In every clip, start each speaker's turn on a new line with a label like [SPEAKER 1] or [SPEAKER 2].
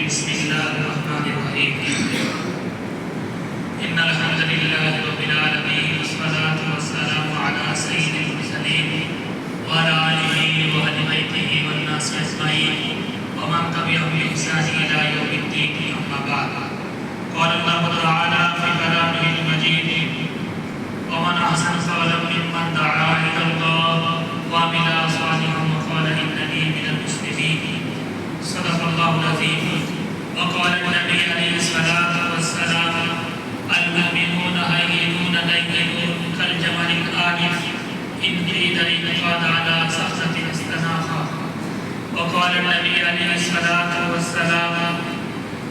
[SPEAKER 1] بسم الله الرحمن الرحيم إن الحمد لله رب العالمين والصلاة والسلام على سيد المرسلين وعلى آله وأهل بيته والناس أجمعين ومن تبعهم بإحسان إلى يوم الدين أما بعد قال الله تعالى في كلامه المجيد ومن أحسن قولا ممن دعا إلى الله وعمل صالحا وقال إنني من المسلمين صدق الله العظيم وقال النبي عليه الصلاة والسلام المؤمنون هينون لينون كالجمل الآلف إن قيل انقاد على سخطة استناخا وقال النبي عليه الصلاة والسلام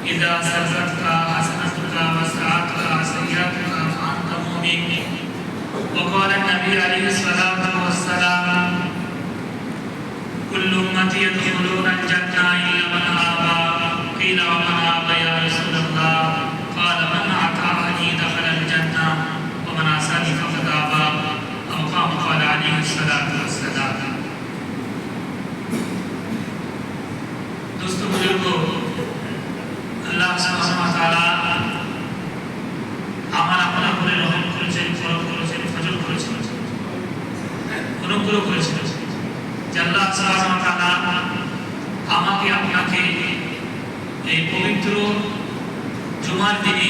[SPEAKER 1] إذا سرتك حسنتك وساءتك سيئتك فأنت مؤمن وقال النبي عليه الصلاة والسلام كل أمتي يدخلون الجنة إلا من أبى قيل ومن أبى يا رسول الله قال من أطاعني دخل الجنة ومن عصاني فقد أبى أو كما قال عليه الصلاة والسلام دوستو बुजुर्गों আল্লাহ সুবহানাহু ওয়া তাআলা আমার আপনার উপরে রহম করেছেন ফরজ করেছেন ফজল করেছেন অনুগ্রহ করেছেন যে আল্লাহ সুবহানাহু ওয়া তাআলা আমাকে আপনাকে এই পবিত্র জুমার দিনে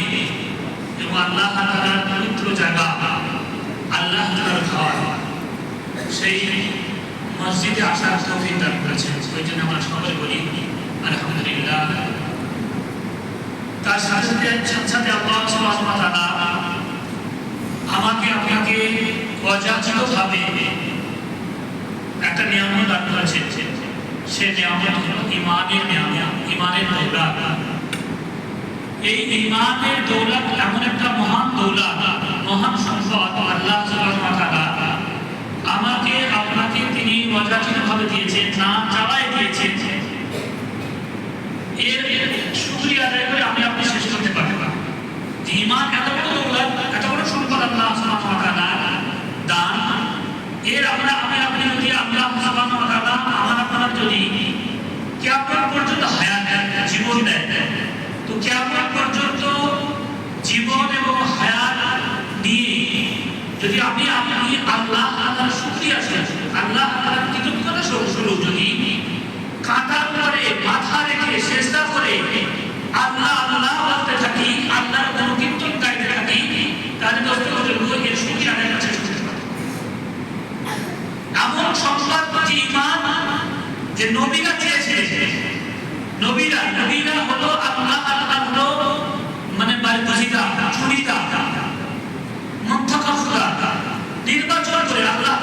[SPEAKER 1] এবং আল্লাহ তাআলার পবিত্র জায়গা আল্লাহ তাআলার ঘর সেই মসজিদে আসার তৌফিক দান করেছেন সেই জন্য আমরা সকলে বলি আলহামদুলিল্লাহ তার সাথে সাথে আল্লাহ সুবহানাহু ওয়া তাআলা আমাকে আপনাকে অযাচিতভাবে একটা নিয়ামত দান করেছেন সে নিয়ামত হলো ঈমানের নিয়ামত ঈমানের দৌলত এই ঈমানের দৌলত এমন একটা মহান দৌলত মহান সম্পদ আল্লাহ সুবহানাহু ওয়া তাআলা আমাকে আপনাকে তিনি অযাচিতভাবে দিয়েছেন না চাওয়ায় দিয়েছেন এর শুকরিয়া আদায় করে আমি আপনি শেষ করতে পারবো না যে ঈমান এত বড় দৌলত এত বড় সম্পদ আল্লাহ সুবহানাহু ওয়া তাআলা দান এর আমি আপনি যদি আল্লাহ সুবহানাহু ওয়া তাআলা আমার আপনার যদি কিয়ামত পর্যন্ত হায়াত জীবন দেয় তো কিয়ামত পর্যন্ত জীবন এবং হায়াত নিয়ে যদি আমি আপনি আল্লাহ তাআলার শুকরিয়া আল্লাহ তাআলার কৃতজ্ঞতা স্বরূপ যদি কাঁটার পরে মাথা রেখে সেজদা করে আল্লাহ আল্লাহ বলতে থাকি আল্লাহর গুণকীর্তন গাইতে থাকি তাহলে এর শুকরিয়া আদায় করার চেষ্টা করতে পারি এমন সম্পদ যে ঈমান যে নবীরা চেয়েছিলেন নবীরা হলো আল্লাহ হলো মানে বারদুজিদা চুরিদা মন্তখা নির্বাচন করে আল্লাহ